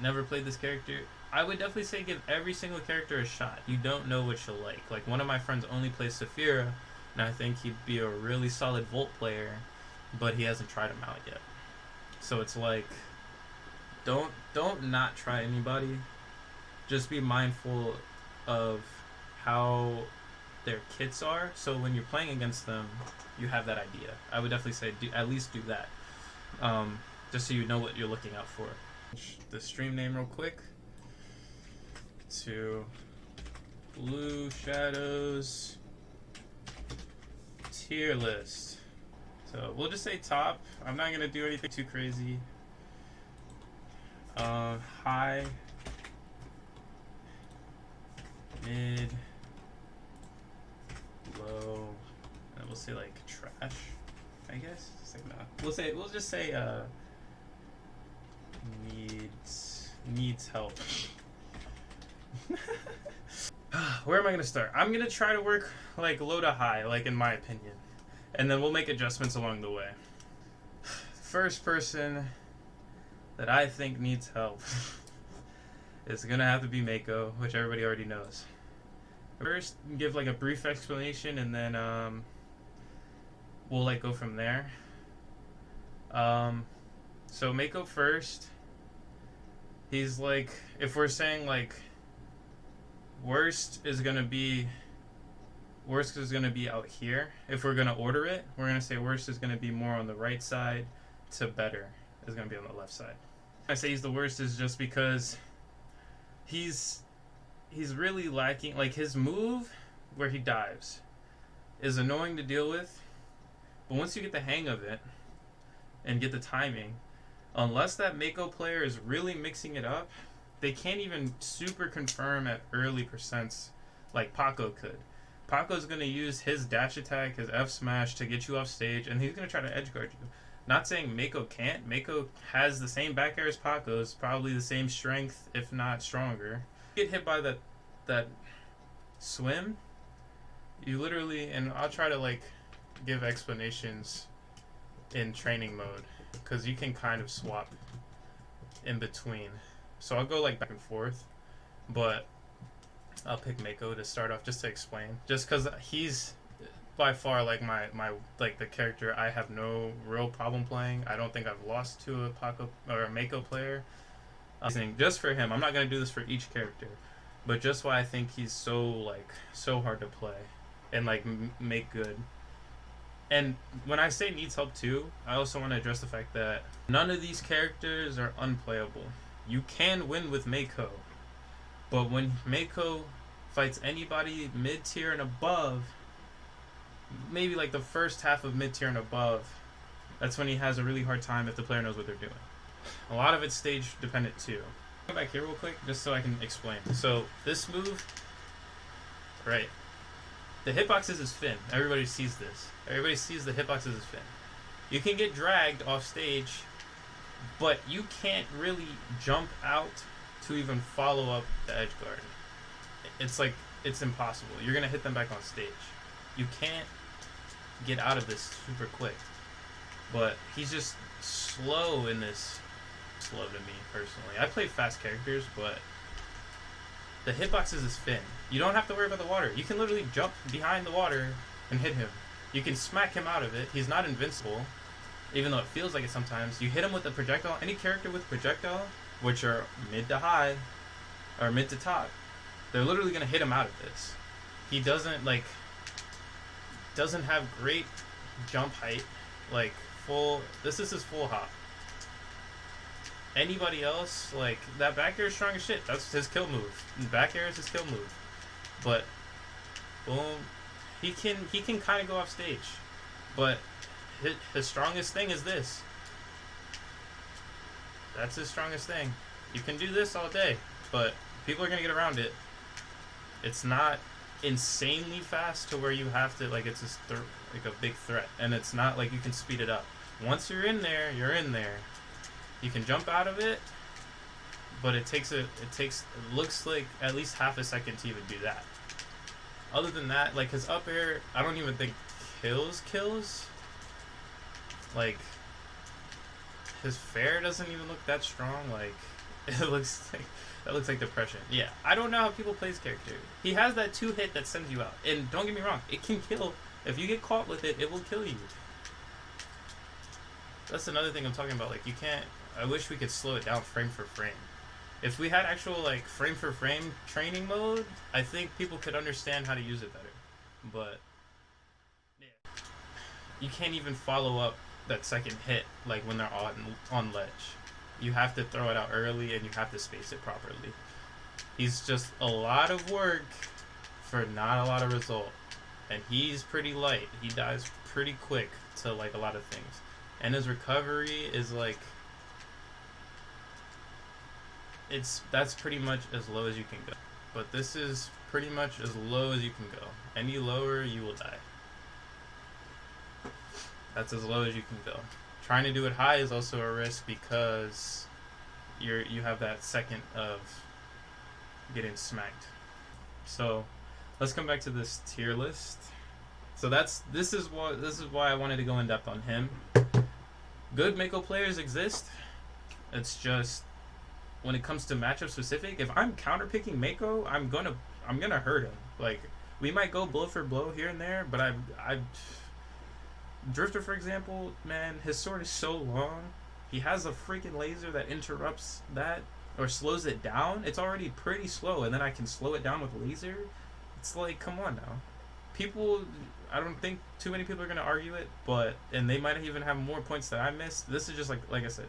never played this character, I would definitely say give every single character a shot. You don't know what you'll like. Like, one of my friends only plays Saphira, and I think he'd be a really solid Volt player, but he hasn't tried him out yet. So it's like, don't not try anybody. Just be mindful of how their kits are, so when you're playing against them, you have that idea. I would definitely say at least do that, just so you know what you're looking out for. The stream name real quick to Blueshadow's tier list. So we'll just say top. I'm not gonna do anything too crazy. High, mid, low, and we'll say like trash, I guess. Just like, nah. We'll just say needs help. Where am I gonna start? I'm gonna try to work like low to high, like in my opinion, and then we'll make adjustments along the way. First person that I think needs help is gonna have to be Mako, which everybody already knows. First, give like a brief explanation, and then we'll like go from there. So Mako first. He's like, if we're saying like worst is gonna be out here. If we're gonna order it, we're gonna say worst is gonna be more on the right side to better is gonna be on the left side. I say he's the worst is just because he's really lacking. Like, his move where he dives is annoying to deal with, but once you get the hang of it and get the timing, unless that Mako player is really mixing it up, they can't even super confirm at early percents like Paco could. Paco's going to use his dash attack, his F smash to get you off stage, and he's going to try to edge guard you. Not saying Mako can't. Mako has the same back air as Paco's, probably the same strength, if not stronger. Get hit by that swim, you literally, and I'll try to like give explanations in training mode, because you can kind of swap in between. So I'll go like back and forth, but I'll pick Mako to start off just to explain. Just because he's by far like my like the character I have no real problem playing. I don't think I've lost to a Paco or a Mako player. Just for him, I'm not gonna do this for each character, but just why I think he's so hard to play and like make good. And when I say needs help too, I also want to address the fact that none of these characters are unplayable. You can win with Mako, but when Mako fights anybody mid-tier and above, maybe like the first half of mid-tier and above, that's when he has a really hard time if the player knows what they're doing. A lot of it's stage dependent too. Go back here real quick just so I can explain. So this move, right, the hitbox is his fin. Everybody sees this. Everybody sees the hitbox is his fin. You can get dragged off stage, but you can't really jump out to even follow up the edge guard. It's like, it's impossible. You're gonna hit them back on stage. You can't get out of this super quick. But he's just slow in this. Slow to me personally. I play fast characters, but the hitbox is his fin. You don't have to worry about the water. You can literally jump behind the water and hit him. You can smack him out of it. He's not invincible, even though it feels like it sometimes. You hit him with a projectile. Any character with projectile, which are mid to high or mid to top, they're literally gonna hit him out of this. He doesn't have great jump height, like full. This is his full hop. Anybody else, like, that back air is strong as shit. That's his kill move. Back air is his kill move. But boom, he can kind of go off stage, but his strongest thing is this. That's his strongest thing. You can do this all day, but people are gonna get around it. It's not insanely fast to where you have to, like, it's just like a big threat, and it's not like you can speed it up. Once you're in there, you're in there. You can jump out of it, but it looks like at least half a second to even do that. Other than that, like, his up air, I don't even think kills. Like, his fair doesn't even look that strong. Like, It looks like that looks like depression. Yeah, I don't know how people play his character. He has that 2-hit that sends you out, and don't get me wrong, it can kill. If you get caught with it, it will kill you. That's another thing I'm talking about. Like, you can't. I wish we could slow it down frame for frame. If we had actual like frame for frame training mode, I think people could understand how to use it better. But yeah, you can't even follow up that second hit like when they're on ledge. You have to throw it out early and you have to space it properly. He's just a lot of work for not a lot of result. And he's pretty light. He dies pretty quick to like a lot of things. And his recovery is like that's pretty much as low as you can go. But this is pretty much as low as you can go. Any lower you will die. That's as low as you can go. Trying to do it high is also a risk because you have that second of getting smacked. So let's come back to this tier list. So this is why I wanted to go in depth on him. Good Mako players exist. It's just when it comes to matchup specific, if I'm counterpicking Mako, I'm gonna hurt him. Like, we might go blow for blow here and there, but I Drifter, for example, man, his sword is so long. He has a freaking laser that interrupts that or slows it down. It's already pretty slow, and then I can slow it down with laser. It's like, come on now. People, I don't think too many people are gonna argue it, and they might even have more points that I missed. This is just like I said,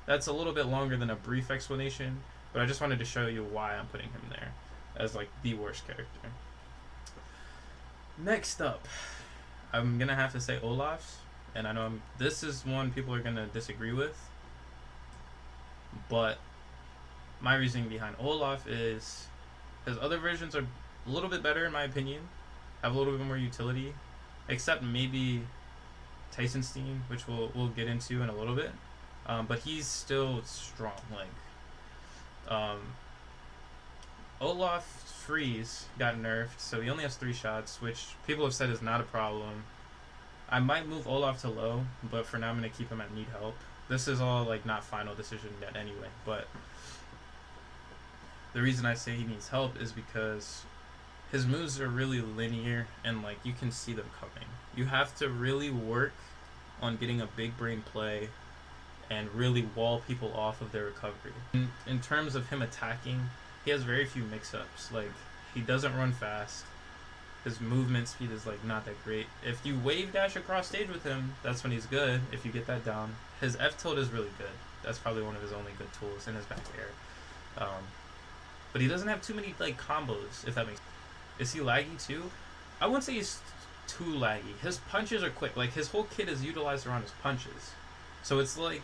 that's a little bit longer than a brief explanation, but I just wanted to show you why I'm putting him there as like the worst character. Next up, I'm gonna have to say Olaf's, and I know this is one people are gonna disagree with, but my reasoning behind Olaf is his other versions are a little bit better in my opinion, have a little bit more utility, except maybe Tysonstein, which we'll get into in a little bit, but he's still strong. Like, Olaf freeze got nerfed, so he only has 3 shots, which people have said is not a problem. I might move Olaf to low, but for now I'm going to keep him at need help. This is all like not final decision yet anyway, but the reason I say he needs help is because his moves are really linear and like you can see them coming. You have to really work on getting a big brain play and really wall people off of their recovery. In terms of him attacking, he has very few mix-ups. Like, he doesn't run fast. His movement speed is like not that great. If you wave dash across stage with him, that's when he's good, if you get that down. His F tilt is really good. That's probably one of his only good tools in his back air. But he doesn't have too many like combos, if that makes sense. Is he laggy too? I wouldn't say he's too laggy. His punches are quick. Like, his whole kit is utilized around his punches. So it's like,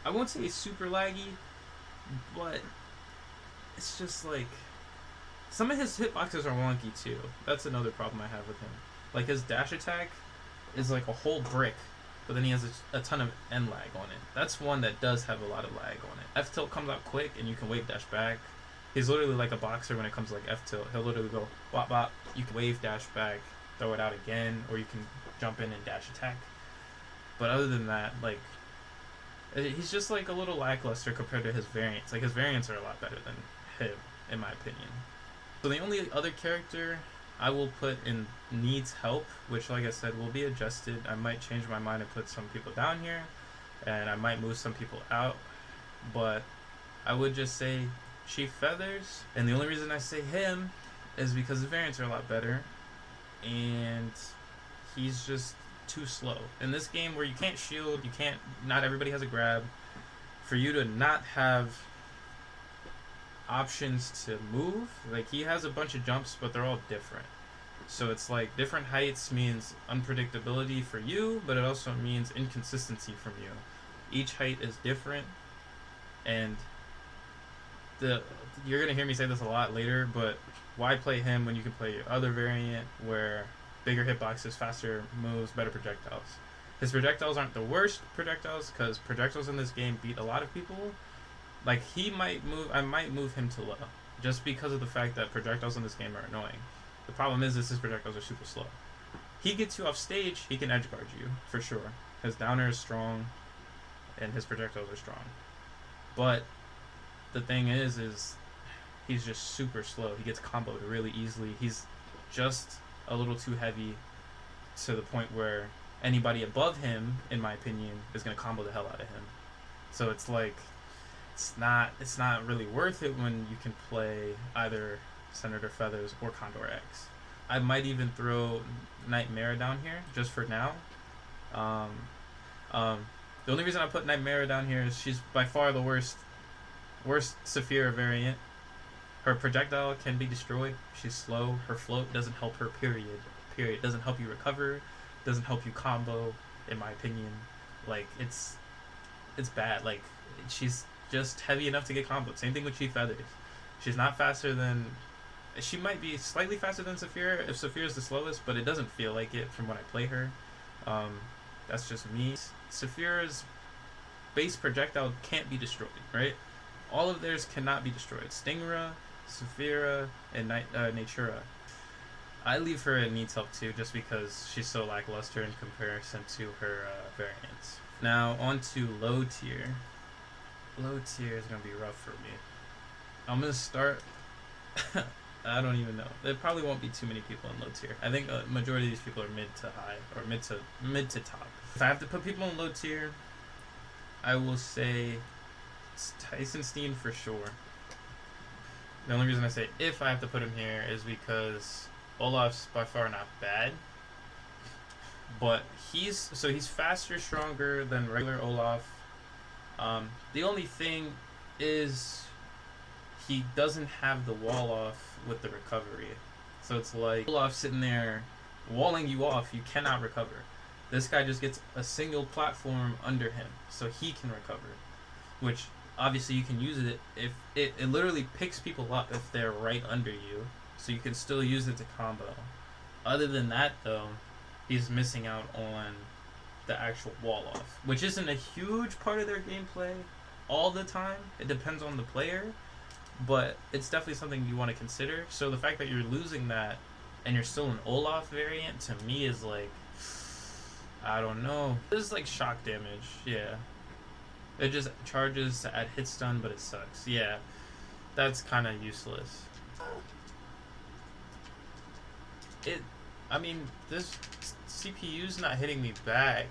I won't say he's super laggy, but it's just like some of his hitboxes are wonky too. That's another problem I have with him. Like, his dash attack is like a whole brick, but then he has a ton of end lag on it. That's one that does have a lot of lag on it. F tilt comes out quick and you can wave dash back. He's literally like a boxer when it comes to like F tilt. He'll literally go bop bop. You can wave dash back, throw it out again, or you can jump in and dash attack. But other than that, like, he's just like a little lackluster compared to his variants. Like, his variants are a lot better than him, in my opinion. So the only other character I will put in needs help, which, like I said, will be adjusted. I might change my mind and put some people down here, and I might move some people out. But I would just say Chief Feathers, and the only reason I say him is because his variants are a lot better, and he's just too slow. In this game where you can't shield, not everybody has a grab, for you to not have options to move, like, he has a bunch of jumps, but they're all different. So it's like different heights means unpredictability for you, but it also means inconsistency from you. Each height is different, and you're gonna hear me say this a lot later, but why play him when you can play your other variant where bigger hitboxes, faster moves, better projectiles? His projectiles aren't the worst projectiles, because projectiles in this game beat a lot of people. Like, I might move him to low, just because of the fact that projectiles in this game are annoying. The problem is his projectiles are super slow. He gets you off stage, he can edge guard you, for sure. His downer is strong, and his projectiles are strong. But the thing is he's just super slow. He gets comboed really easily. He's just a little too heavy to the point where anybody above him, in my opinion, is gonna combo the hell out of him. So it's like it's not really worth it when you can play either Senator Feathers or Condor X. I might even throw Nightmare down here just for now. The only reason I put Nightmare down here is she's by far the worst Saphira variant. Her projectile can be destroyed. She's slow. Her float doesn't help her. Period. Doesn't help you recover. Doesn't help you combo. In my opinion, like it's bad. Like she's just heavy enough to get comboed. Same thing with Chief Feathers. She's not faster than. She might be slightly faster than Saphira if Saphira's the slowest, but it doesn't feel like it from when I play her. That's just me. Saphira's base projectile can't be destroyed, right? All of theirs cannot be destroyed. Stingra, Saphira, and Natura. I leave her in needs help too, just because she's so lackluster in comparison to her variants. Now on to low tier. Low tier is gonna be rough for me. I'm gonna start. I don't even know. There probably won't be too many people in low tier. I think a majority of these people are mid to high or mid to top. If I have to put people in low tier, I will say it's Tyson Steen for sure. The only reason I say if I have to put him here is because Olaf's by far not bad, but he's faster, stronger than regular Olaf. The only thing is he doesn't have the wall off with the recovery, so it's like Olaf sitting there walling you off. You cannot recover. This guy just gets a single platform under him, so he can recover, which obviously you can use it if it literally picks people up if they're right under you, so you can still use it to combo. Other than that though, he's missing out on the actual wall off, which isn't a huge part of their gameplay all the time. It depends on the player, but it's definitely something you want to consider. So the fact that you're losing that and you're still an Olaf variant, to me is like, I don't know. This is like shock damage, yeah. It just charges to add hit stun, but it sucks. Yeah, that's kind of useless. I mean, this CPU's not hitting me back,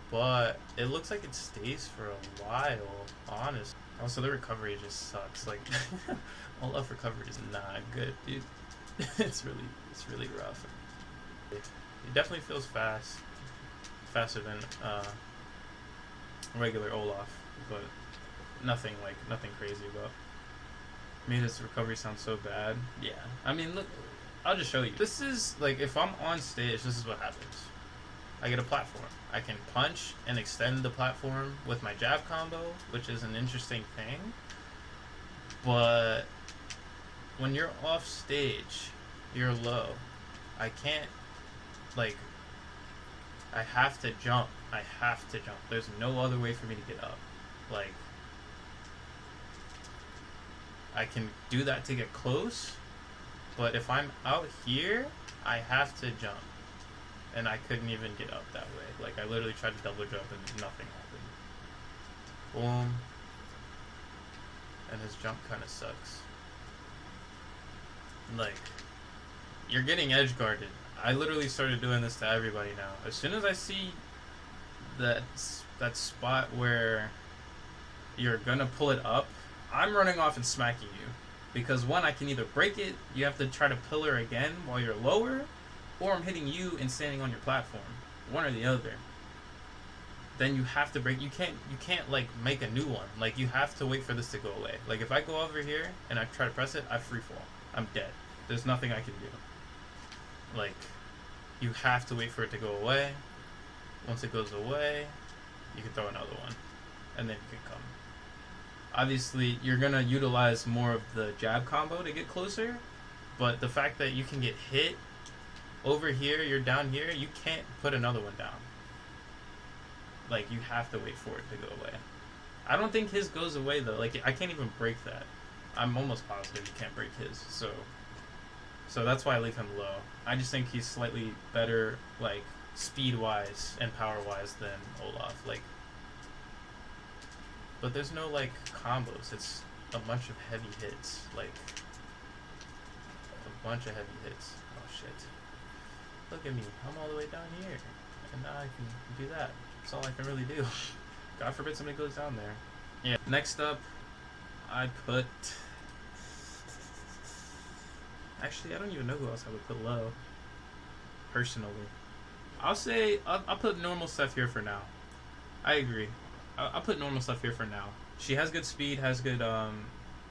but it looks like it stays for a while, honest. Also, the recovery just sucks. Like, Olaf recovery is not good, dude. It's really rough. It definitely feels faster than regular Olaf, but nothing crazy about. Made his recovery sound so bad. Yeah, I mean, look, I'll just show you. This is like, if I'm on stage, this is what happens. I get a platform. I can punch and extend the platform with my jab combo, which is an interesting thing. But when you're off stage, you're low. I can't, like, I have to jump. There's no other way for me to get up. Like, I can do that to get close, but if I'm out here, I have to jump. And I couldn't even get up that way. Like, I literally tried to double jump and nothing happened. Boom. And his jump kind of sucks. Like, you're getting edge guarded. I literally started doing this to everybody now. As soon as I see that spot where you're gonna pull it up, I'm running off and smacking you. Because one, I can either break it, you have to try to pillar again while you're lower, or I'm hitting you and standing on your platform. One or the other. Then you have to break. You can't like make a new one. Like, you have to wait for this to go away. Like, if I go over here and I try to press it, I free fall. I'm dead. There's nothing I can do. Like, you have to wait for it to go away. Once it goes away, you can throw another one, and then you can come. Obviously, you're gonna utilize more of the jab combo to get closer, but the fact that you can get hit over here, you're down here, you can't put another one down. Like, you have to wait for it to go away. I don't think his goes away though. Like, I can't even break that. I'm almost positive you can't break his. So that's why I leave him low. I just think he's slightly better, like, speed-wise and power-wise than Olaf. Like, but there's no, like, combos. a bunch of heavy hits, like a bunch of heavy hits. Oh shit! Look at me, I'm all the way down here, and now I can do that. That's all I can really do. God forbid somebody goes down there. Yeah. Next up, I put. Actually, I don't even know who else I would put low. Personally, I'll say I'll put normal stuff here for now. I agree. I'll put normal stuff here for now. She has good speed, has good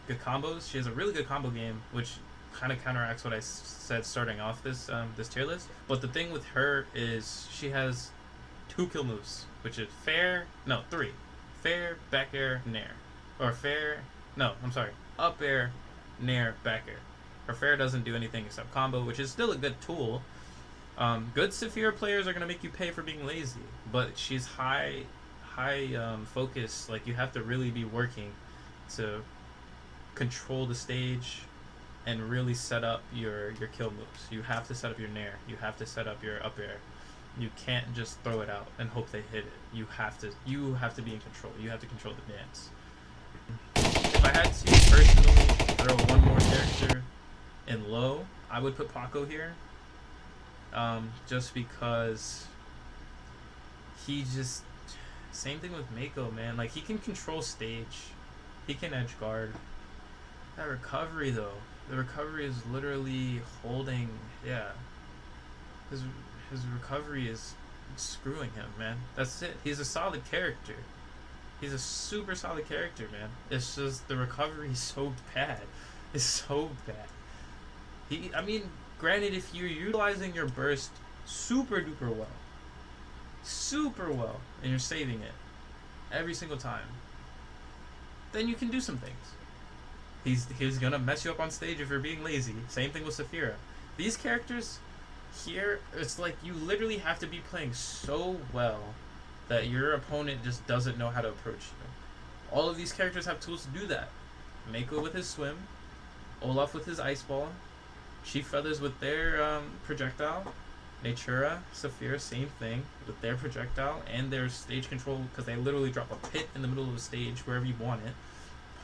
good combos. She has a really good combo game, which kind of counteracts what I said starting off this this tier list. But the thing with her is she has 2 kill moves, which is three. Fair, back air, nair. Or up air, nair, back air. Her fair doesn't do anything except combo, which is still a good tool. Good Saphira players are going to make you pay for being lazy, but she's high focus. Like, you have to really be working to control the stage and really set up your kill moves. You have to set up your nair. You have to set up your up air. You can't just throw it out and hope they hit it. You have to be in control. You have to control the dance. If I had to personally throw one more character in low, I would put Paco here. Just because he just... Same thing with Mako, man. Like, he can control stage. He can edge guard. That recovery, though. The recovery is literally holding... Yeah. His recovery is screwing him, man. That's it. He's a solid character. He's a super solid character, man. It's just the recovery is so bad. It's so bad. I mean, granted, if you're utilizing your burst super duper well, and you're saving it every single time, then you can do some things. He's gonna mess you up on stage if you're being lazy. Same thing with Saphira. These characters here, it's like you literally have to be playing so well that your opponent just doesn't know how to approach you. All of these characters have tools to do that. Mako with his swim, Olaf with his ice ball, Chief Feathers with their projectile, Natura, Saphira, same thing with their projectile and their stage control, because they literally drop a pit in the middle of the stage wherever you want it.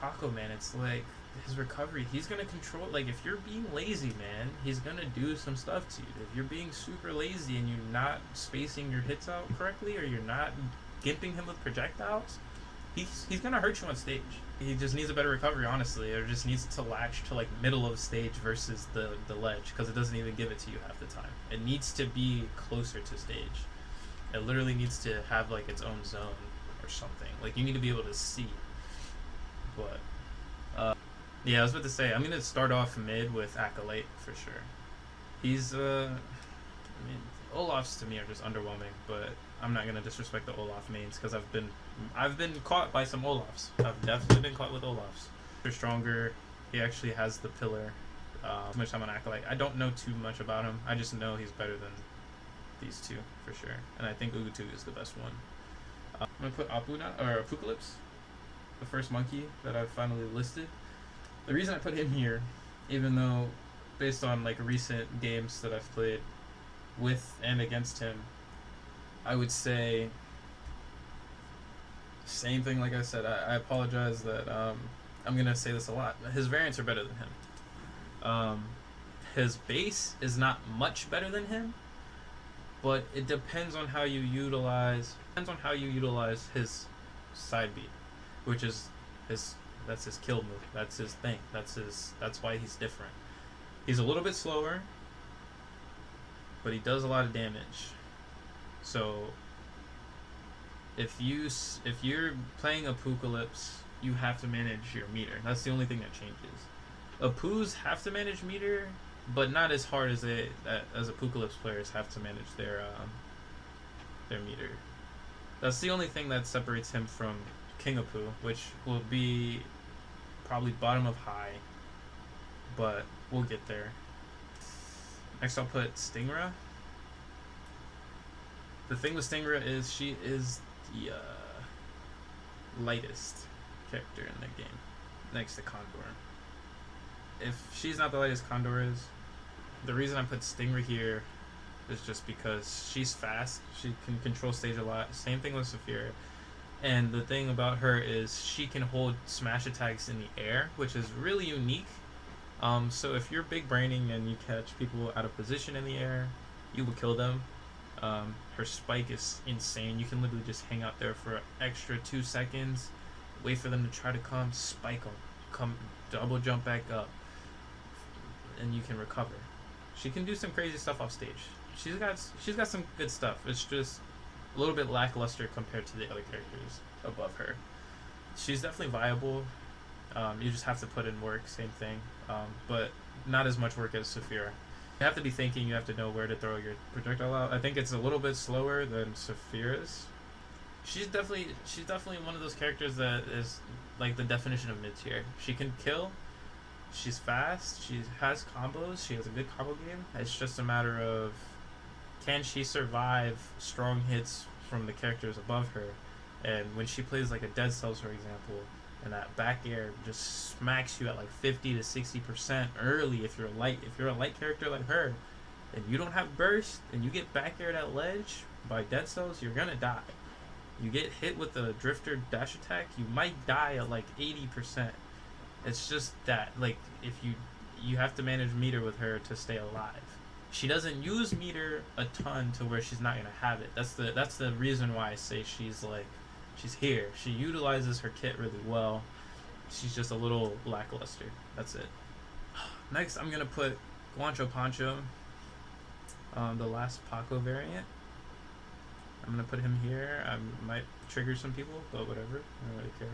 Paco, man, it's like his recovery, he's gonna control. Like, if you're being lazy, man, he's gonna do some stuff to you. If you're being super lazy and you're not spacing your hits out correctly, or you're not gimping him with projectiles, he's gonna hurt you on stage. He just needs a better recovery, honestly, or just needs to latch to like middle of stage versus the ledge, because it doesn't even give it to you half the time. It needs to be closer to stage. It literally needs to have like its own zone or something. Like, you need to be able to see. But yeah, I was about to say, I'm gonna start off mid with Acolyte for sure. He's I mean, Olafs to me are just underwhelming, but I'm not gonna disrespect the Olaf mains, because I've been caught by some Olafs. I've definitely been caught with Olafs. They're stronger. He actually has the pillar. Too much time on Acolyte. I don't know too much about him. I just know he's better than these two for sure, and I think Ugutu is the best one. I'm gonna put Apocalypse, the first monkey that I've finally listed. The reason I put him here, even though based on like recent games that I've played with and against him, I would say same thing. Like I said, I apologize that I'm gonna say this a lot. His variants are better than him. His base is not much better than him, but it depends on how you utilize his side beat, which is that's his kill move. That's his thing. That's why he's different. He's a little bit slower, but he does a lot of damage. So if you're playing Apocalypse, you have to manage your meter. That's the only thing that changes. Apus have to manage meter, but not as hard as Apocalypse players have to manage their meter. That's the only thing that separates him from King Apu, which will be probably bottom of high, but we'll get there. Next I'll put Stingra. The thing with Stingra is she is the lightest character in the game, next to Condor. If she's not the lightest Condor is, the reason I put Stingra here is just because she's fast. She can control stage a lot. Same thing with Saphira. And the thing about her is she can hold smash attacks in the air, which is really unique. So if you're big braining and you catch people out of position in the air, you will kill them. Her spike is insane. You can literally just hang out there for an extra 2 seconds, wait for them to try to come, spike them, come double jump back up, and you can recover. She can do some crazy stuff off stage. She's got some good stuff. It's just a little bit lackluster compared to the other characters above her. She's definitely viable. You just have to put in work, same thing, but not as much work as Saphira. You have to be thinking, you have to know where to throw your projectile out. I think it's a little bit slower than Saphira's. She's definitely one of those characters that is like the definition of mid-tier. She can kill, she's fast, she has combos, she has a good combo game. It's just a matter of, can she survive strong hits from the characters above her? And when she plays like a Dead Cells, for example, and that back air just smacks you at like 50 to 60% early, if you're a light character like her, and you don't have burst, and you get back aired at ledge by Dead Cells, you're gonna die. You get hit with a drifter dash attack, you might die at like 80%. It's just that, like, if you have to manage meter with her to stay alive. She doesn't use meter a ton to where she's not gonna have it. That's the reason why I say she's here. She utilizes her kit really well. She's just a little lackluster. That's it. Next, I'm gonna put Guancho Pancho, the last Paco variant. I'm gonna put him here. I might trigger some people, but whatever. I don't really care.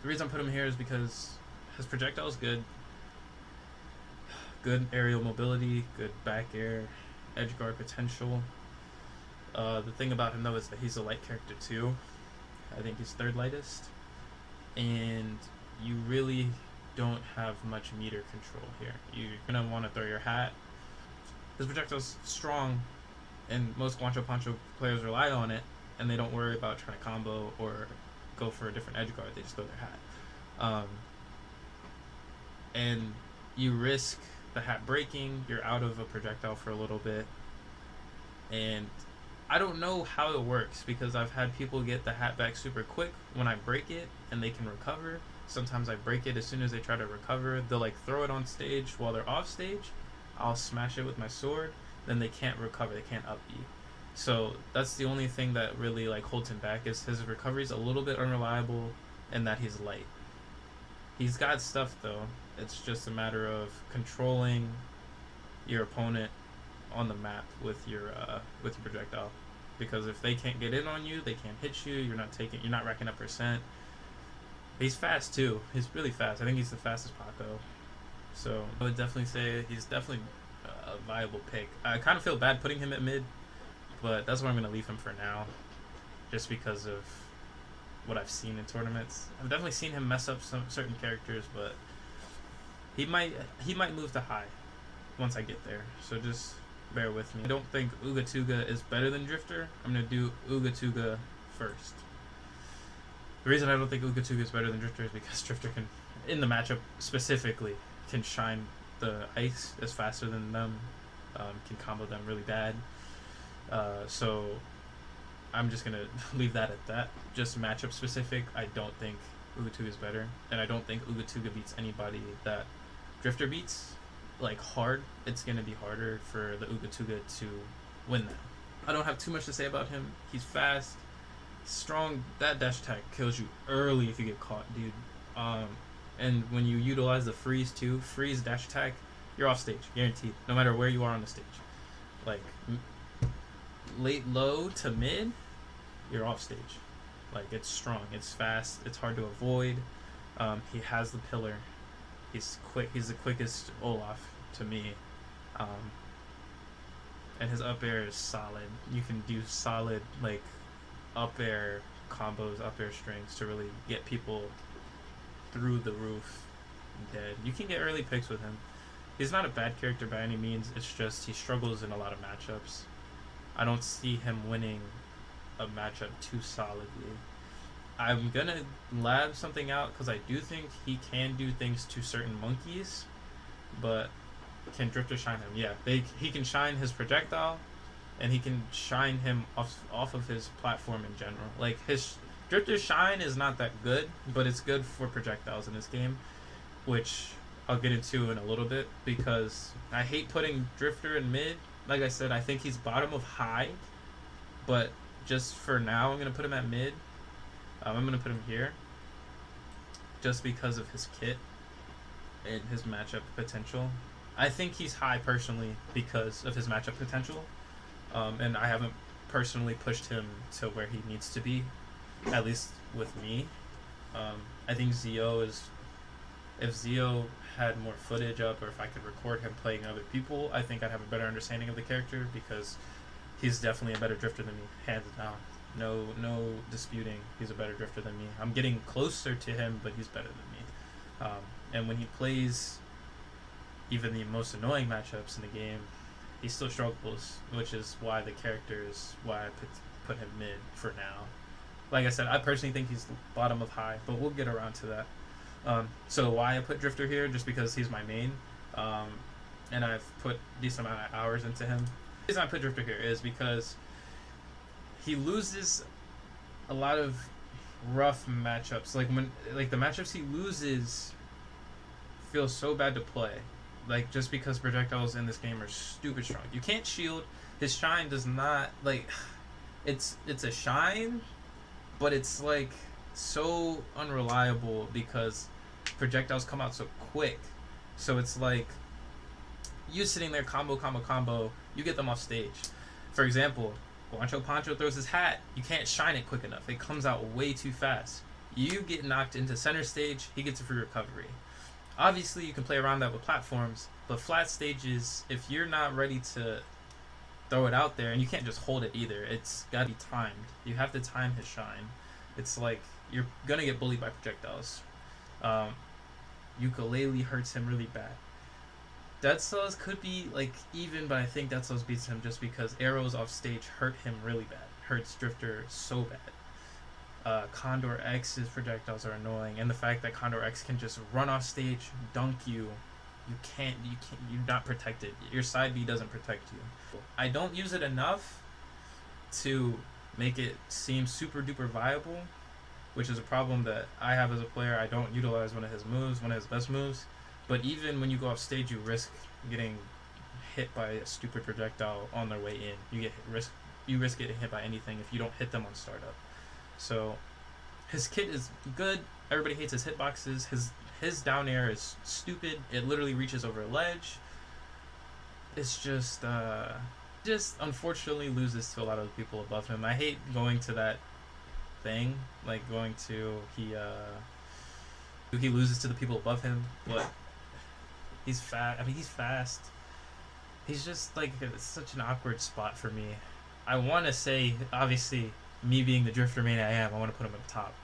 The reason I put him here is because his projectile is good. Good aerial mobility, good back air, edge guard potential. The thing about him though is that he's a light character too. I think he's third lightest, and you really don't have much meter control here. You're gonna want to throw your hat. His projectile's strong, and most Guancho Pancho players rely on it, and they don't worry about trying to combo or go for a different edge guard. They just throw their hat, and you risk the hat breaking. You're out of a projectile for a little bit, and I don't know how it works because I've had people get the hat back super quick when I break it and they can recover. Sometimes I break it as soon as they try to recover. They'll like throw it on stage while they're off stage. I'll smash it with my sword. Then they can't recover. They can't up B. So that's the only thing that really like holds him back, is his recovery's a little bit unreliable and that he's light. He's got stuff though. It's just a matter of controlling your opponent on the map with your projectile, because if they can't get in on you, they can't hit you. You're not racking up percent. He's fast too. He's really fast. I think he's the fastest Paco. So I would definitely say he's definitely a viable pick. I kind of feel bad putting him at mid, but that's where I'm going to leave him for now, just because of what I've seen in tournaments. I've definitely seen him mess up some certain characters, but he might move to high once I get there. So just bear with me. I don't think Ugatuga is better than Drifter. I'm going to do Ugatuga first. The reason I don't think Ugatuga is better than Drifter is because Drifter can, in the matchup specifically, can shine the ice is faster than them, can combo them really bad. So I'm just going to leave that at that. Just matchup specific, I don't think Ugatuga is better. And I don't think Ugatuga beats anybody that Drifter beats. Like hard, it's going to be harder for the Ugatuga to win that. I don't have too much to say about him. He's fast, strong. That dash attack kills you early if you get caught, dude. And when you utilize the freeze too, freeze dash attack, you're off stage, guaranteed, no matter where you are on the stage. Like late low to mid, you're off stage. Like, it's strong, it's fast, it's hard to avoid. He has the pillar. He's quick. He's the quickest Olaf to me, and his up air is solid. You can do solid like up air combos, up air strings to really get people through the roof dead. You can get early picks with him. He's not a bad character by any means. It's just he struggles in a lot of matchups. I don't see him winning a matchup too solidly. I'm gonna lab something out because I do think he can do things to certain monkeys, but can Drifter shine him? Yeah, he can shine his projectile, and he can shine him off of his platform in general. Like Drifter's shine is not that good, but it's good for projectiles in this game, which I'll get into in a little bit because I hate putting Drifter in mid. Like I said, I think he's bottom of high, but just for now, I'm going to put him at mid. I'm going to put him here just because of his kit and his matchup potential. I think he's high personally because of his matchup potential, and I haven't personally pushed him to where he needs to be, at least with me. I think Zio is... If Zio had more footage up, or if I could record him playing other people, I think I'd have a better understanding of the character because he's definitely a better drifter than me, hands down. No disputing, he's a better drifter than me. I'm getting closer to him, but he's better than me. And when he plays even the most annoying matchups in the game, he still struggles, which is why the character is why I put him mid for now. Like I said, I personally think he's the bottom of high, but we'll get around to that. So why I put Drifter here, just because he's my main, and I've put a decent amount of hours into him. The reason I put Drifter here is because he loses a lot of rough matchups. Like the matchups he loses feel so bad to play. Like, just because projectiles in this game are stupid strong. You can't shield. His shine does not, like, it's a shine, but it's like so unreliable because projectiles come out so quick. So it's like you sitting there combo, you get them off stage. For example, Guancho Pancho throws his hat, you can't shine it quick enough. It comes out way too fast. You get knocked into center stage, he gets a free recovery. Obviously, you can play around that with platforms, but flat stages, if you're not ready to throw it out there, and you can't just hold it either, it's got to be timed. You have to time his shine. It's like you're going to get bullied by projectiles. Ukulele hurts him really bad. Dead Cells could be like even, but I think Dead Cells beats him just because arrows off stage hurt him really bad. Hurts Drifter so bad. Condor X's projectiles are annoying, and the fact that Condor X can just run off stage, dunk you, you're not protected. Your side B doesn't protect you. I don't use it enough to make it seem super duper viable, which is a problem that I have as a player. I don't utilize one of his moves, one of his best moves, but even when you go off stage, you risk getting hit by a stupid projectile on their way in. You risk getting hit by anything if you don't hit them on startup. So his kit is good. Everybody hates his hitboxes. His down air is stupid. It literally reaches over a ledge. It's just unfortunately loses to a lot of the people above him. I hate going to that thing, like going to he loses to the people above him, but he's fast. I mean, he's fast. He's just like, it's such an awkward spot for me. I want to say, obviously, me being the drifter main I am, I want to put him up top.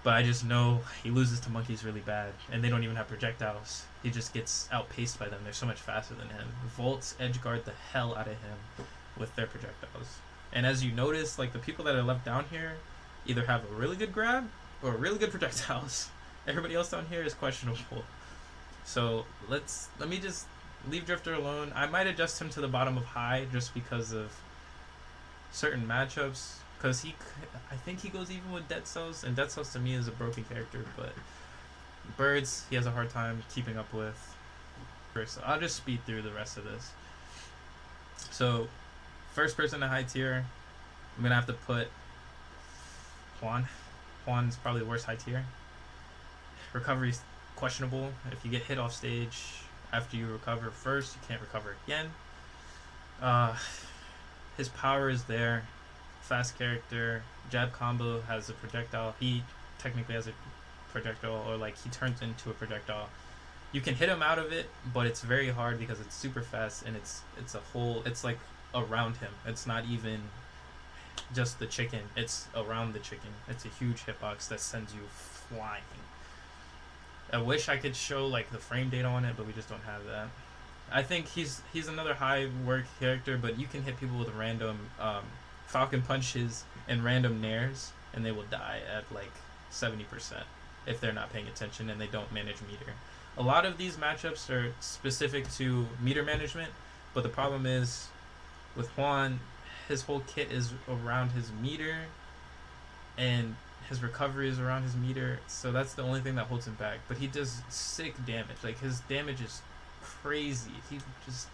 But I just know he loses to monkeys really bad, and they don't even have projectiles. He just gets outpaced by them. They're so much faster than him. Volts edgeguard the hell out of him with their projectiles. And as you notice, like the people that are left down here either have a really good grab or really good projectiles. Everybody else down here is questionable. So let me just leave Drifter alone. I might adjust him to the bottom of high just because of certain matchups. Because I think he goes even with Dead Cells, and Dead Cells to me is a broken character, but Birds, he has a hard time keeping up with. So I'll just speed through the rest of this. So, first person to high tier, I'm going to have to put Juan. Juan's probably the worst high tier. Recovery's questionable. If you get hit off stage after you recover first, you can't recover again. His power is there. Fast character, jab combo, has a projectile. He technically has a projectile, or like he turns into a projectile. You can hit him out of it, but it's very hard because it's super fast and it's like around him. It's not even just the chicken, it's around the chicken. It's a huge hitbox that sends you flying. I wish I could show like the frame data on it, but we just don't have that. I think he's another high work character, but you can hit people with random Falcon punches and random nairs, and they will die at like 70% if they're not paying attention and they don't manage meter. A lot of these matchups are specific to meter management, but the problem is with Juan, his whole kit is around his meter, and His recovery is around his meter, so that's the only thing that holds him back. But he does sick damage. Like, his damage is crazy. He just,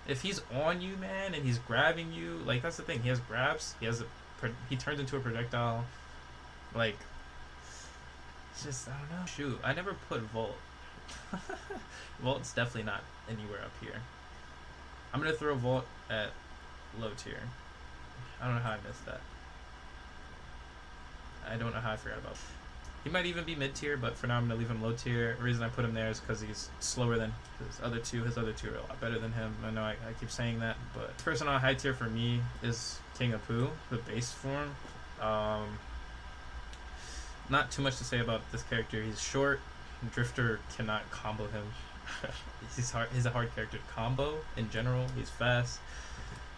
if he's on you, man, and he's grabbing you, like, that's the thing. He has grabs. He turns into a projectile. Like, it's just, I don't know. Shoot, I never put Volt. Volt's definitely not anywhere up here. I'm gonna throw Volt at low tier. I don't know how I missed that. I don't know how I forgot about it. He might even be mid tier, but for now I'm gonna leave him low tier. The reason I put him there is because he's slower than his other two. His other two are a lot better than him. I know I keep saying that, but person on high tier for me is King of Pooh, the base form. Not too much to say about this character. He's short. Drifter cannot combo him. He's a hard character to combo in general. He's fast.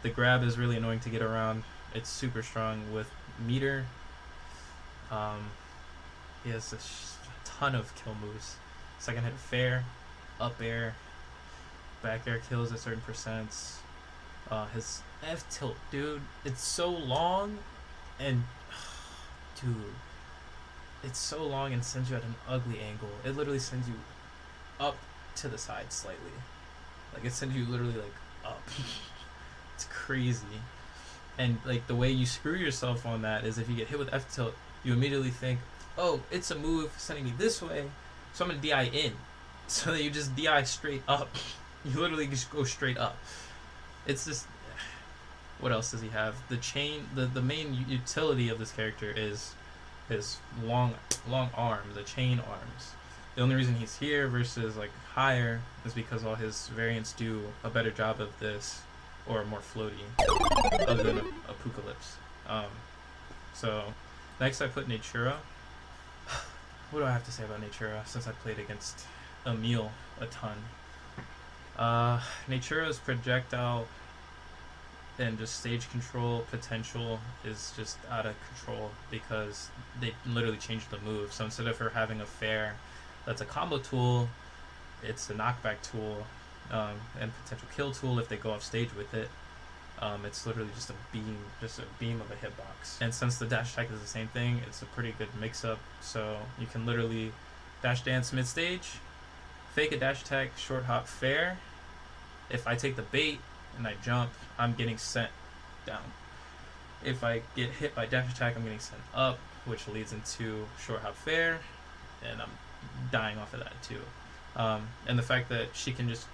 The grab is really annoying to get around. It's super strong with meter. He has a ton of kill moves. Second hit fair, up air, back air kills at certain percents. His F tilt, dude, it's so long, and dude, it's so long and sends you at an ugly angle. It literally sends you up to the side slightly. Like, it sends you literally like up. It's crazy. And like the way you screw yourself on that is if you get hit with F tilt, you immediately think, oh, it's a move sending me this way, so I'm gonna DI in. So that you just DI straight up. You literally just go straight up. It's just, what else does he have? The chain, the main utility of this character is his long arms, the chain arms. The only reason he's here versus like higher is because all his variants do a better job of this, or more floaty, other than Apocalypse. So next I put Natura. What do I have to say about Natura since I played against Emil a ton? Natura's projectile and just stage control potential is just out of control because they literally changed the move. So instead of her having a fair that's a combo tool, it's a knockback tool, and potential kill tool if they go off stage with it. It's literally just a beam of a hitbox. And since the dash attack is the same thing, it's a pretty good mix-up. So you can literally dash dance mid-stage, fake a dash attack, short hop fair. If I take the bait and I jump, I'm getting sent down. If I get hit by dash attack, I'm getting sent up, which leads into short hop fair, and I'm dying off of that too. And the fact that she can just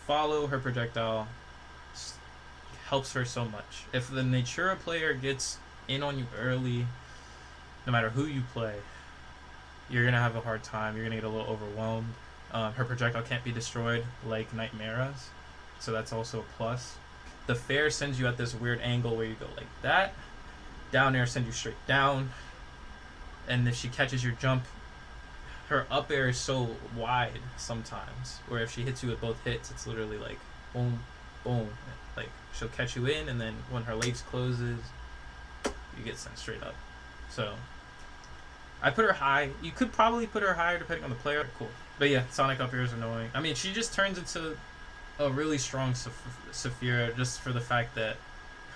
follow her projectile helps her so much. If the Natura player gets in on you early, no matter who you play, you're going to have a hard time. You're going to get a little overwhelmed. Her projectile can't be destroyed like Nightmara's, so that's also a plus. The fair sends you at this weird angle where you go like that. Down air sends you straight down. And if she catches your jump, her up air is so wide sometimes, where if she hits you with both hits, it's literally like boom, boom. Like, she'll catch you in, and then when her legs closes, you get sent straight up. So I put her high. You could probably put her higher depending on the player. Cool. But yeah, Sonic up here is annoying. I mean, she just turns into a really strong Saphira just for the fact that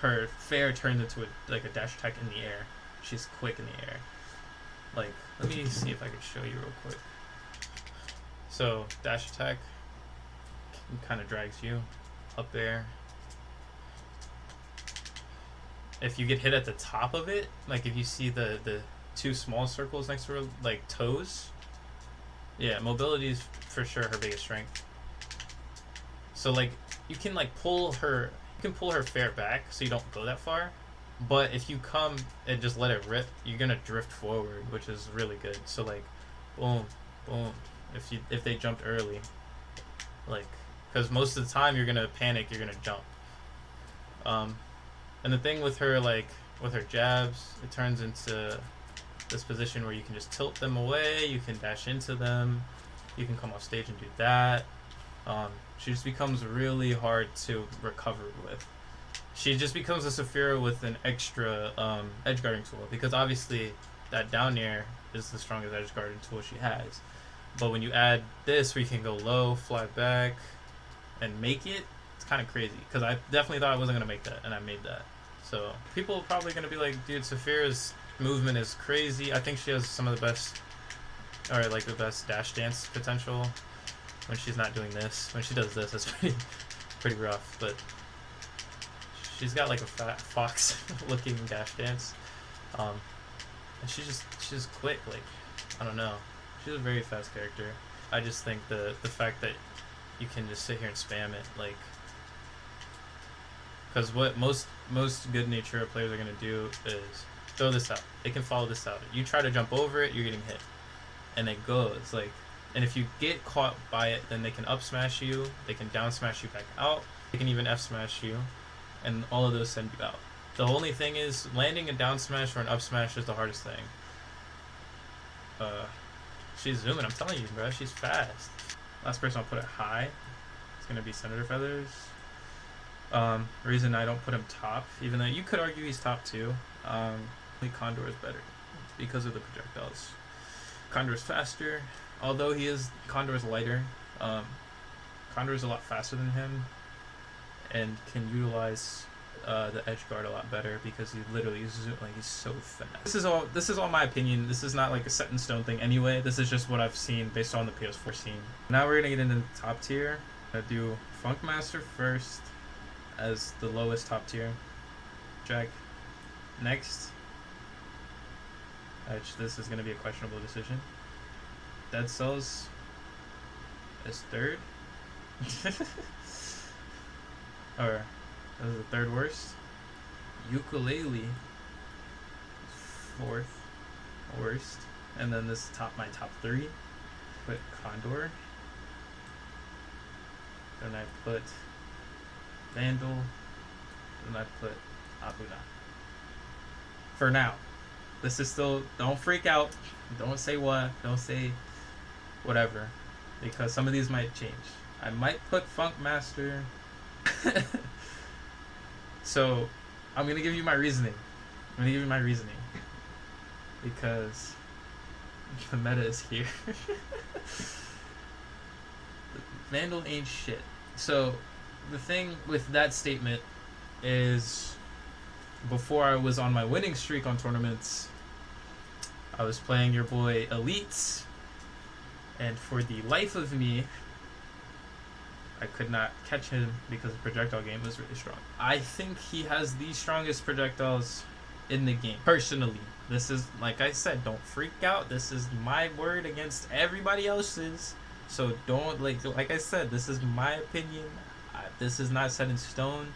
her fair turns into a dash attack in the air. She's quick in the air. Like, let me see if I can show you real quick. So, dash attack kind of drags you up there. If you get hit at the top of it, like if you see the two small circles next to her, like toes, yeah, mobility is for sure her biggest strength. So like you can pull her fair back so you don't go that far, but if you come and just let it rip, you're gonna drift forward, which is really good. So like, boom, boom. If they jumped early, like, because most of the time you're gonna panic, you're gonna jump. And the thing with her, like, with her jabs, it turns into this position where you can just tilt them away, you can dash into them, you can come off stage and do that. She just becomes really hard to recover with. She just becomes a Saphira with an extra edge guarding tool, because obviously that down air is the strongest edge guarding tool she has. But when you add this where you can go low, fly back, and make it, it's kind of crazy, because I definitely thought I wasn't going to make that, and I made that. So people are probably going to be like, dude, Saphira's Movement is crazy. I think she has some of the best, or like the best dash dance potential when she's not doing this. When she does this, it's pretty rough. But she's got like a fat fox looking dash dance, and she's just quick. Like, I don't know. She's a very fast character. I just think the fact that you can just sit here and spam it, like, because what most good nature players are gonna do is throw this out. They can follow this out. You try to jump over it, you're getting hit, and it goes like. And if you get caught by it, then they can up smash you. They can down smash you back out. They can even F smash you, and all of those send you out. The only thing is landing a down smash or an up smash is the hardest thing. She's zooming. I'm telling you, bro. She's fast. Last person I'll put it high. It's gonna be Senator Feathers. Reason I don't put him top, even though you could argue he's top too. Condor is better because of the projectiles. Condor is faster, although Condor is lighter. Condor is a lot faster than him, and can utilize the edge guard a lot better because he literally is like he's so fast. This is all my opinion. This is not like a set in stone thing anyway. This is just what I've seen based on the PS4 scene. Now we're gonna get into the top tier. I'm gonna do Funk Master first as the lowest top tier. Check. Next, this is gonna be a questionable decision. Dead Cells is third. Or that was the third worst. Ukulele fourth worst. And then this is my top three. Put Condor. Then I put Vandal. Then I put Abuna. For now. This is still, don't freak out. Don't say what. Don't say whatever. Because some of these might change. I might put Funk Master. So, I'm going to give you my reasoning. Because the meta is here. Vandal ain't shit. So, the thing with that statement is, before I was on my winning streak on tournaments, I was playing your boy Elites, and for the life of me, I could not catch him because the projectile game was really strong. I think he has the strongest projectiles in the game. Personally, this is, like I said, don't freak out. This is my word against everybody else's. So don't, like I said, this is my opinion. This is not set in stone.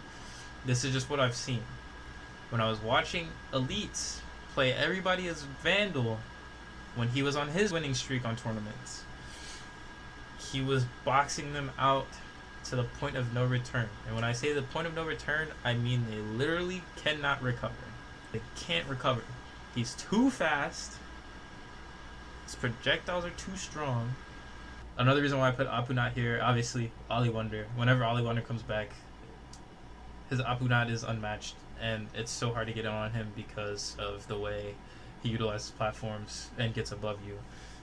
This is just what I've seen. When I was watching Elites play everybody as Vandal, when he was on his winning streak on tournaments, he was boxing them out to the point of no return. And when I say the point of no return, I mean they literally cannot recover. They can't recover. He's too fast. His projectiles are too strong. Another reason why I put Apunat here, obviously, Ollie Wonder. Whenever Ollie Wonder comes back, his Apunat is unmatched, and it's so hard to get on him because of the way he utilizes platforms and gets above you.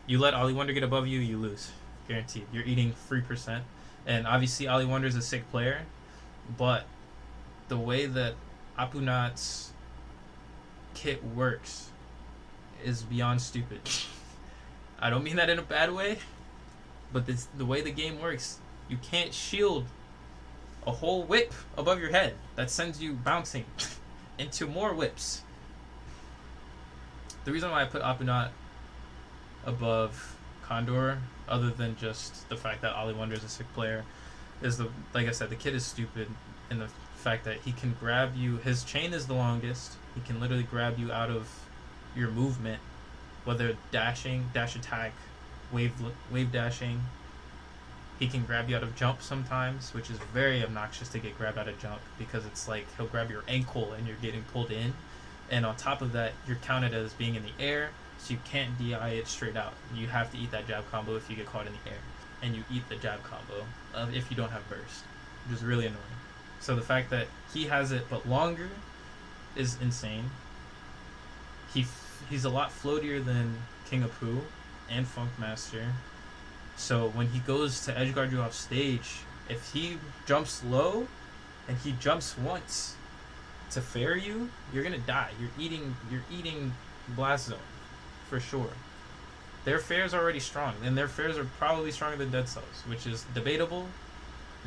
You let Ollie Wonder get above you, you lose. Guaranteed. You're eating 3%. And obviously, Ollie Wonder is a sick player, but the way that Apunat's kit works is beyond stupid. I don't mean that in a bad way, but the way the game works, you can't shield a whole whip above your head that sends you bouncing into more whips. The reason why I put Apunat above Condor, other than just the fact that Ollie Wonder is a sick player, is like I said, the kid is stupid in the fact that he can grab you. His chain is the longest. He can literally grab you out of your movement, whether dashing, dash attack, wave dashing. He can grab you out of jump sometimes, which is very obnoxious to get grabbed out of jump, because it's like he'll grab your ankle and you're getting pulled in, and on top of that, you're counted as being in the air, so you can't DI it straight out. You have to eat that jab combo if you get caught in the air, and you eat the jab combo if you don't have burst, which is really annoying. So the fact that he has it but longer is insane. He's a lot floatier than King of Pooh and Funk Master. So when he goes to edgeguard you off stage, if he jumps low and he jumps once to fair you, you're gonna die. You're eating Blast Zone, for sure. Their fair's already strong, and their fairs are probably stronger than Dead Cells, which is debatable,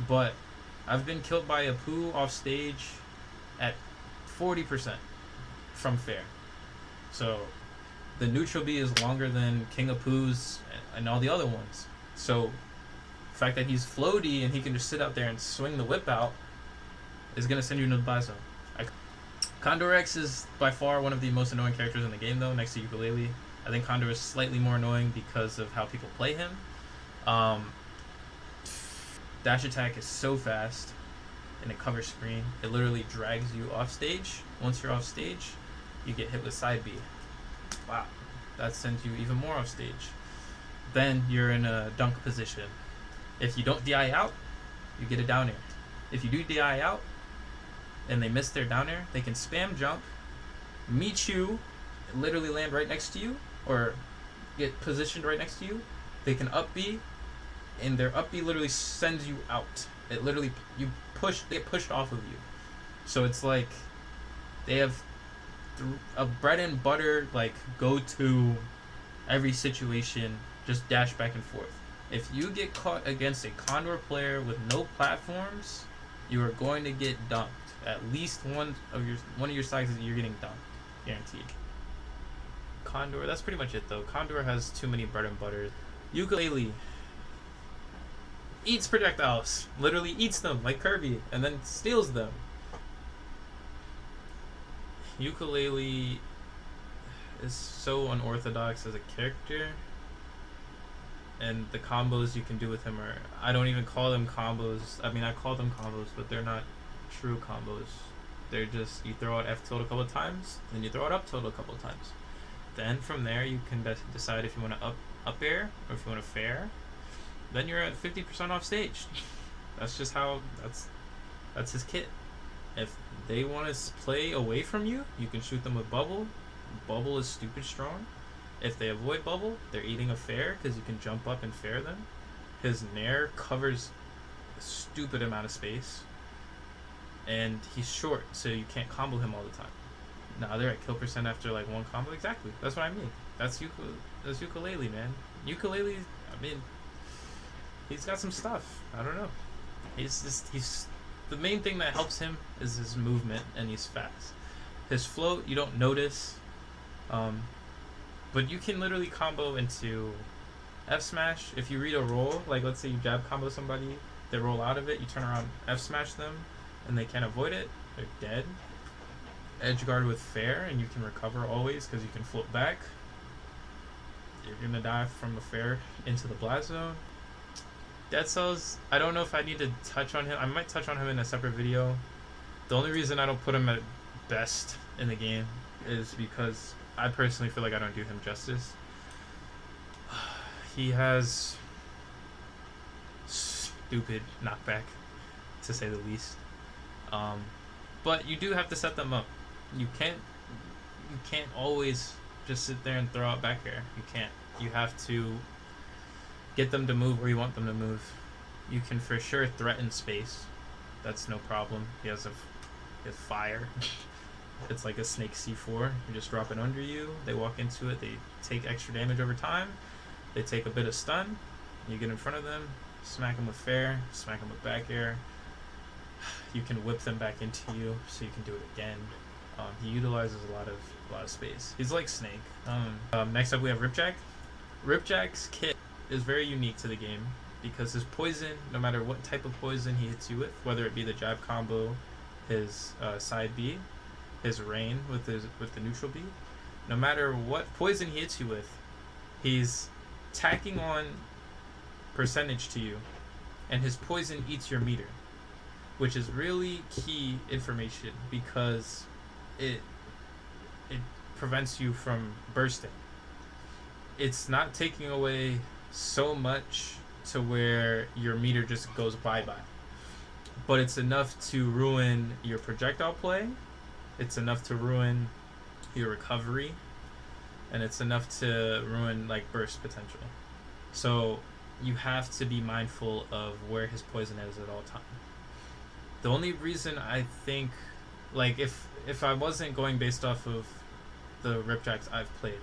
but I've been killed by a poo off stage at 40% from fair. So the neutral B is longer than King of Poos and all the other ones. So the fact that he's floaty and he can just sit out there and swing the whip out is going to send you into the blast zone. Condor X is by far one of the most annoying characters in the game, though, next to Ukulele. I think Condor is slightly more annoying because of how people play him. Dash attack is so fast and it covers screen. It literally drags you off stage. Once you're off stage, you get hit with side B. Wow, that sends you even more off stage. Then you're in a dunk position. If you don't DI out, you get a down air. If you do DI out and they miss their down air, they can spam jump, meet you, literally land right next to you, or get positioned right next to you. They can up B, and their up B literally sends you out. It literally, they get pushed off of you. So it's like they have a bread and butter, like, go to every situation, just dash back and forth. If you get caught against a Condor player with no platforms, you are going to get dunked. At least one of your sides you're getting dunked, guaranteed. Condor, that's pretty much it though. Condor has too many bread and butters. Ukulele eats projectiles, literally eats them like Kirby, and then steals them. Ukulele is so unorthodox as a character, and the combos you can do with him are, I don't even call them combos. I mean, I call them combos, but they're not true combos. They're just, you throw out F tilt a couple of times, then you throw out up tilt a couple of times. Then from there you can decide if you want to up air or if you want to fair. Then you're at 50% off stage. That's just how, that's his kit. If they want to play away from you, you can shoot them with bubble. Bubble is stupid strong. If they avoid bubble, they're eating a fair because you can jump up and fair them. His nair covers a stupid amount of space, and he's short, so you can't combo him all the time. Nah, they're at kill percent after like one combo. Exactly. That's what I mean. That's Ukulele, man. Ukulele, I mean, he's got some stuff. I don't know. He's the main thing that helps him is his movement, and he's fast. His float, you don't notice, but you can literally combo into F smash. If you read a roll, like let's say you jab combo somebody, they roll out of it, you turn around, F smash them, and they can't avoid it, they're dead. Edge guard with fair, and you can recover always because you can float back. You're gonna die from the fair into the blast zone. Dead Cells, I don't know if I need to touch on him. I might touch on him in a separate video. The only reason I don't put him at best in the game is because I personally feel like I don't do him justice. He has stupid knockback, to say the least. But you do have to set them up. You can't always just sit there and throw out back air. You can't. You have to get them to move where you want them to move. You can for sure threaten space. That's no problem. He has fire. It's like a snake C4. You just drop it under you. They walk into it. They take extra damage over time. They take a bit of stun. You get in front of them. Smack them with fair. Smack them with back air. You can whip them back into you, so you can do it again. He utilizes a lot of space. He's like Snake. Next up we have Ripjack. Ripjack's kit is very unique to the game because his poison, no matter what type of poison he hits you with, whether it be the jab combo, his side B, his rain with the neutral B, no matter what poison he hits you with, he's tacking on percentage to you, and his poison eats your meter, which is really key information because it prevents you from bursting. It's not taking away so much to where your meter just goes bye-bye, but it's enough to ruin your projectile play, it's enough to ruin your recovery, and it's enough to ruin like burst potential. So you have to be mindful of where his poison is at all times. The only reason I think, like, if I wasn't going based off of the Ripjacks I've played.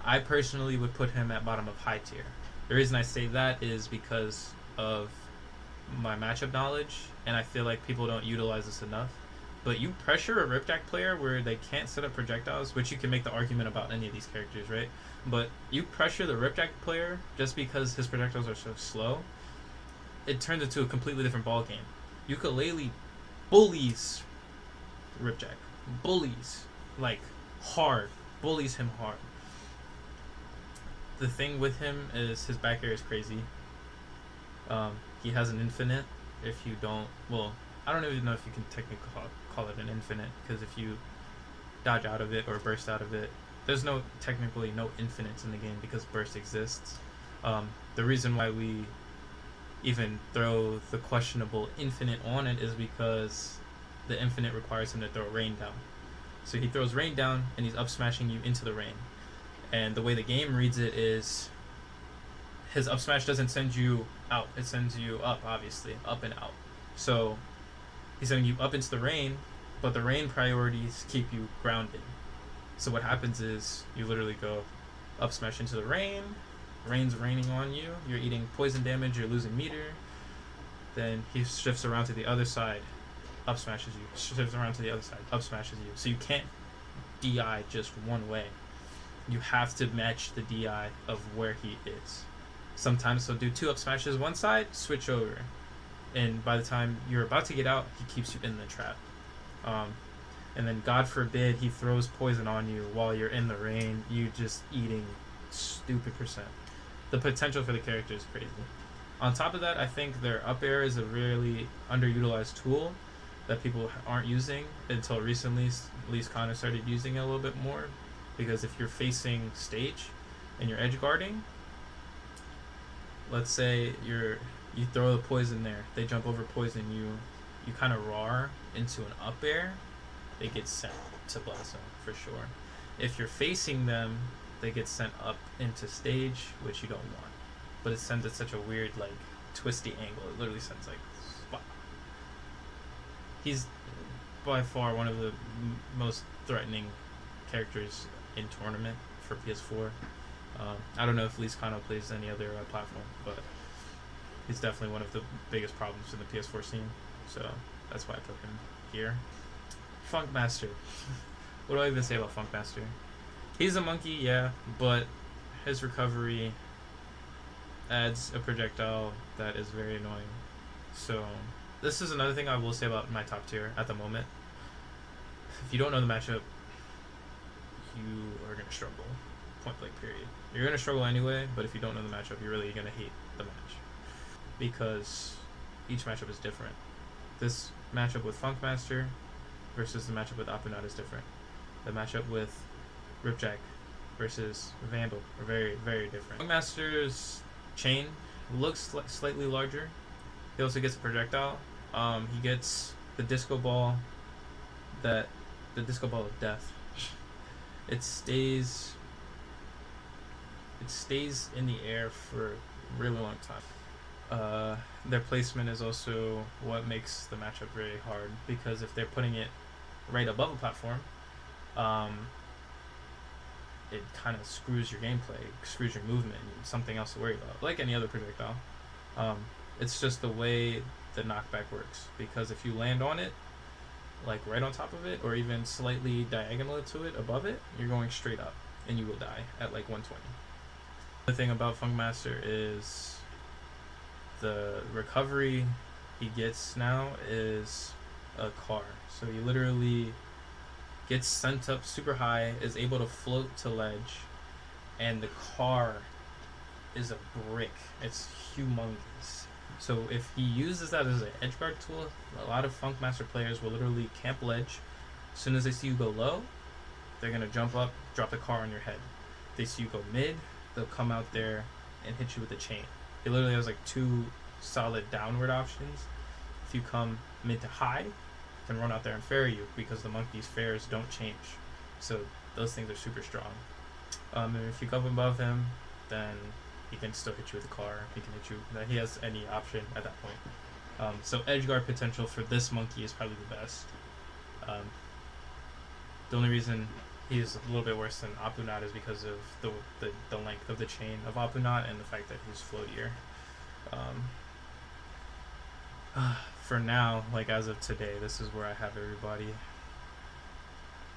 I personally would put him at bottom of high tier. The reason I say that is because of my matchup knowledge, and I feel like people don't utilize this enough. But you pressure a Ripjack player where they can't set up projectiles, which you can make the argument about any of these characters, right? But you pressure the Ripjack player just because his projectiles are so slow, it turns into a completely different ball game. Ukulele bullies Ripjack. Bullies. Like, hard. Bullies him hard. The thing with him is his back air is crazy. He has an infinite. If you don't... Well, I don't even know if you can technically call it an infinite, because if you dodge out of it or burst out of it, there's technically no infinites in the game because burst exists. The reason why we even throw the questionable infinite on it is because the infinite requires him to throw rain down. So he throws rain down and he's up smashing you into the rain. And the way the game reads it is his up smash doesn't send you out, it sends you up, obviously, up and out. So he's sending you up into the rain, but the rain priorities keep you grounded. So what happens is you literally go up smash into the rain, rain's raining on you, you're eating poison damage, you're losing meter, then he shifts around to the other side, up smashes you, shifts around to the other side, up smashes you. So you can't DI just one way. You have to match the DI of where he is. Sometimes he'll do 2 up smashes one side, switch over, and by the time you're about to get out, he keeps you in the trap. And then God forbid he throws poison on you while you're in the rain, you just eating stupid percent. The potential for the character is crazy. On top of that, I think their up air is a really underutilized tool that people aren't using until recently. At least Connor started using it a little bit more, because if you're facing stage and you're edge guarding, let's say you throw the poison there, they jump over poison, you kind of roar into an up air, they get sent to Blossom for sure. If you're facing them, they get sent up into stage, which you don't want. But it's sent at such a weird, like, twisty angle. It literally sends, like, wow. He's by far one of the most threatening characters in tournament for PS4. I don't know if Least Kano plays any other platform, but he's definitely one of the biggest problems in the PS4 scene. So that's why I put him here. Funkmaster. What do I even say about Funkmaster? He's a monkey, yeah, but his recovery adds a projectile that is very annoying. So this is another thing I will say about my top tier at the moment. If you don't know the matchup, you are going to struggle. Point blank period. You're going to struggle anyway, but if you don't know the matchup, you're really going to hate the match, because each matchup is different. This matchup with Funkmaster versus the matchup with Apunat is different. The matchup with Ripjack versus Vandal are very, very different. Funkmaster's chain looks slightly larger. He also gets a projectile. He gets the disco ball, the disco ball of death. It stays in the air for a really long time. Their placement is also what makes the matchup very hard, because if they're putting it right above a platform, it kind of screws your gameplay, screws your movement, and something else to worry about, like any other projectile. It's just the way the knockback works, because if you land on it, like right on top of it, or even slightly diagonal to it, above it, you're going straight up, and you will die at like 120. The thing about Funkmaster is the recovery he gets now is a car. So he literally gets sent up super high, is able to float to ledge, and the car is a brick. It's humongous. So if he uses that as an edge guard tool, a lot of Funkmaster players will literally camp ledge. As soon as they see you go low, they're going to jump up, drop the car on your head. If they see you go mid, they'll come out there and hit you with a chain. He literally has like 2 solid downward options. If you come mid to high, he can run out there and fair you, because the monkey's fairs don't change. So those things are super strong. And if you come above him, then he can still hit you with a car. He can hit you. He has any option at that point. So edge guard potential for this monkey is probably the best. The only reason he's a little bit worse than Apunat is because of the length of the chain of Apunat and the fact that he's floatier. For now, like as of today, this is where I have everybody.